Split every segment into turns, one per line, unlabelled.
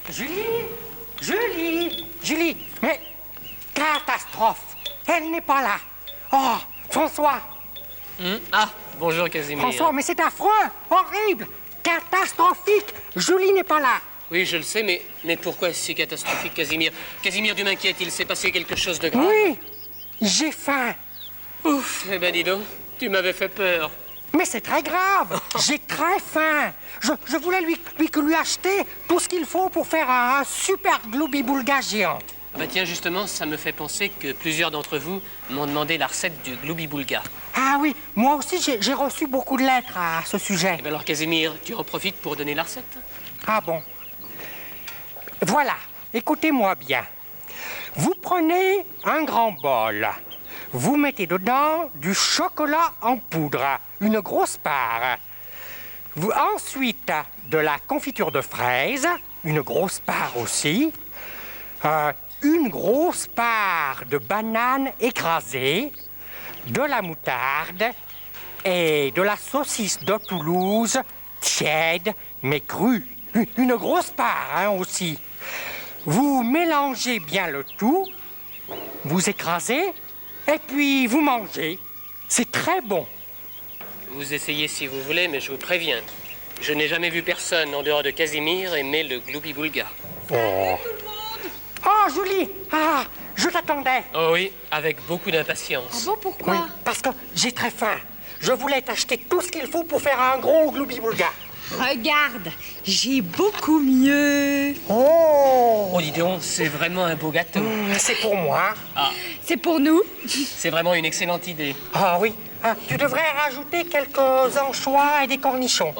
Julie, Julie, mais catastrophe, elle n'est pas là. Oh, François.
Ah, bonjour Casimir.
François, mais c'est affreux, horrible, catastrophique. Julie n'est pas là.
Oui, je le sais, mais pourquoi c'est si catastrophique, Casimir? Casimir, tu m'inquiètes, il s'est passé quelque chose de grave.
Oui, j'ai faim.
Ouf, eh ben dis donc, tu m'avais fait peur.
Mais c'est très grave, j'ai très faim. Je voulais lui acheter tout ce qu'il faut pour faire un super gloubi-boulga géant.
Ah bah tiens, justement, ça me fait penser que plusieurs d'entre vous m'ont demandé la recette du gloubi-boulga.
Ah oui, moi aussi j'ai reçu beaucoup de lettres à ce sujet.
Eh ben alors, Casimir, tu en profites pour donner la recette?
Ah bon. Voilà, écoutez-moi bien. Vous prenez un grand bol. Vous mettez dedans du chocolat en poudre, une grosse part. Ensuite, de la confiture de fraises, une grosse part aussi. Une grosse part de banane écrasée, de la moutarde et de la saucisse de Toulouse, tiède mais crue. Une grosse part aussi. Vous mélangez bien le tout, vous écrasez et puis vous mangez. C'est très bon.
Vous essayez si vous voulez, mais je vous préviens. Je n'ai jamais vu personne en dehors de Casimir aimer le gloubi-boulga.
Oh, Julie! Ah, je t'attendais.
Oh oui, avec beaucoup d'impatience.
Ah bon, pourquoi?
Oui, parce que j'ai très faim. Je voulais t'acheter tout ce qu'il faut pour faire un gros gloubi-boulga.
Regarde, j'ai beaucoup mieux.
Oh!
Oh, dis donc, c'est vraiment un beau gâteau.
C'est pour moi.
C'est pour nous.
C'est vraiment une excellente idée.
Ah oui. Ah, tu devrais rajouter quelques anchois et des cornichons.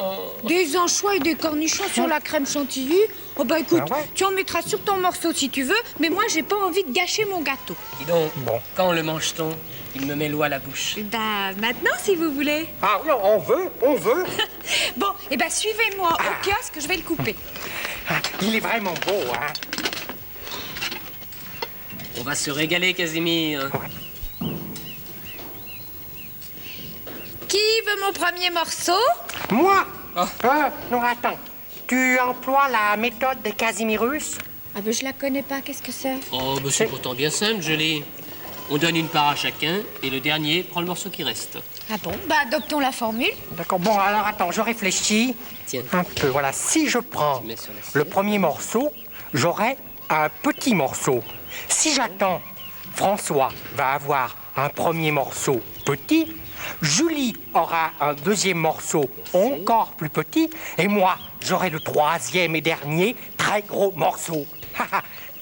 Des anchois et des cornichons sur la crème chantilly. Oh bah écoute,
Ah ouais.
tu en mettras sur ton morceau si tu veux, mais moi j'ai pas envie de gâcher mon gâteau.
Dis donc,
Bon.
quand le mange-t-on? Il me met l'eau à la bouche.
Bah maintenant si vous voulez.
Ah oui, on veut.
Bon, et bah suivez-moi au kiosque, je vais le couper.
Ah, il est vraiment beau, hein.
On va se régaler, Casimir.
Qui veut mon premier morceau?
Moi?
Oh.
Non, attends. Tu emploies la méthode des Casimirus?
Ah bah je la connais pas, qu'est-ce que c'est?
Oh, bah c'est pourtant bien simple, Julie. On donne une part à chacun et le dernier prend le morceau qui reste.
Ah bon, bah adoptons la formule.
D'accord, bon, alors attends, je réfléchis
Tiens.
un peu. Voilà, si je prends
Tu mets sur l'assiette.
le premier morceau, j'aurai un petit morceau. Si j'attends, François va avoir un premier morceau petit, Julie aura un deuxième morceau encore plus petit, et moi, j'aurai le troisième et dernier très gros morceau.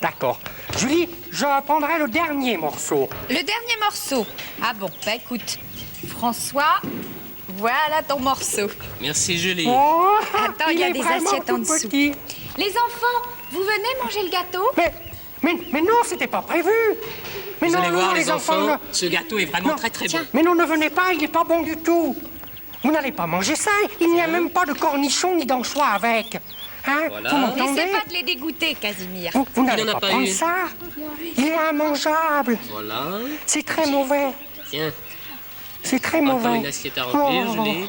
D'accord. Julie, je prendrai le dernier morceau.
Le dernier morceau. Ah bon, bah écoute, François, voilà ton morceau.
Merci, Julie.
Oh,
Attends, il y a
est
des
vraiment
assiettes en
tout
dessous.
petit.
Les enfants, vous venez manger le gâteau?
Mais non, c'était pas prévu. Mais
Vous
non,
allez
non,
voir, les enfants,
ne-
ce gâteau est vraiment
Non,
très bon.
tiens.
Mais non, ne venez pas, il n'est pas bon du tout. Vous n'allez pas manger ça. Il n'y a même pas de cornichons ni d'anchois avec. Hein?
Voilà.
Vous m'entendez?
N'essaie pas de les dégoûter, Casimir.
Vous n'allez
n'en a
pas
pas
prendre
eu.
ça. Il est immangeable.
Voilà.
C'est très mauvais.
Tiens,
C'est très
encore
mauvais.
une assiette à remplir,
Oh.
Julie.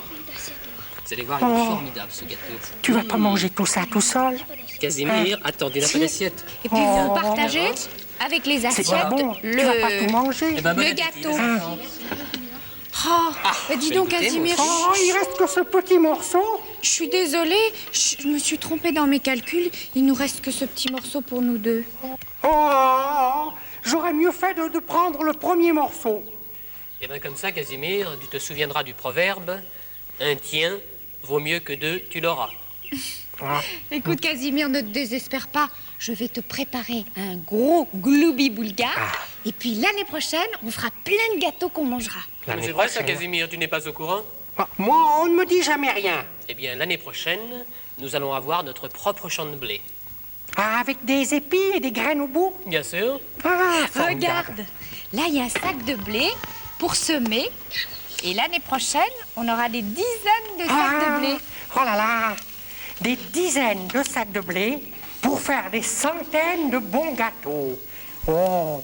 Vous allez voir, il est formidable, ce gâteau.
Tu vas pas manger tout ça tout seul?
Casimir, attendez, il n'a pas
Si.
d'assiette.
Et puis vous partagez avec les
C'est
assiettes
pas bon. Tu vas pas tout manger.
Eh ben, bon
le
appétit,
gâteau.
les enfants.
Oh, bah dis
je vais
donc,
goûter,
Casimir,
moi
Oh, il reste que ce petit morceau.
je suis désolée, je me suis trompée dans mes calculs. Il nous reste que ce petit morceau pour nous deux.
Oh, j'aurais mieux fait de prendre le premier morceau.
Et bien comme ça, Casimir, tu te souviendras du proverbe « Un tien vaut mieux que deux, tu l'auras
Écoute, Casimir, ne te désespère pas. Je vais te préparer un gros gloubi-boulga. Et puis l'année prochaine, on fera plein de gâteaux qu'on mangera. ».
C'est vrai ça, Casimir, tu n'es pas au courant?
Ah, moi, on ne me dit jamais rien.
Eh bien, l'année prochaine, nous allons avoir notre propre champ de blé.
Ah, avec des épis et des graines au bout.
Bien sûr.
Ah, formidable.
Regarde, là, il y a un sac de blé pour semer. Et l'année prochaine, on aura des dizaines de sacs de blé.
Oh là là, des dizaines de sacs de blé pour faire des centaines de bons gâteaux. Oh.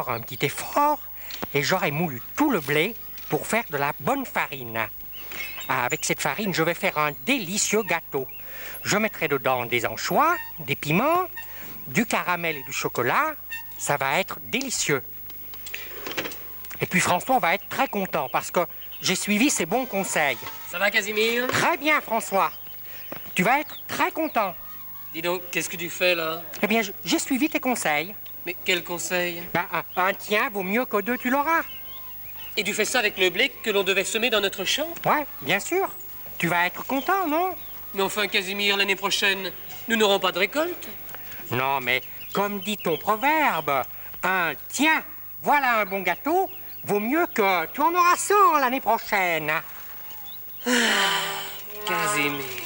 encore un petit effort et j'aurai moulu tout le blé pour faire de la bonne farine. Avec cette farine, je vais faire un délicieux gâteau. Je mettrai dedans des anchois, des piments, du caramel et du chocolat. Ça va être délicieux. Et puis François va être très content parce que j'ai suivi ses bons conseils.
Ça va, Casimir?
Très bien, François. Tu vas être très content.
Dis donc, qu'est-ce que tu fais, là?
Eh bien, j'ai suivi tes conseils.
Mais quel conseil?
Ben, un tien vaut mieux que deux, tu l'auras.
Et tu fais ça avec le blé que l'on devait semer dans notre champ?
Ouais, bien sûr. Tu vas être content, non?
Mais enfin, Casimir, l'année prochaine, nous n'aurons pas de récolte.
Non, mais comme dit ton proverbe, un tiens, voilà un bon gâteau, vaut mieux que tu en auras 100 l'année prochaine.
Casimir.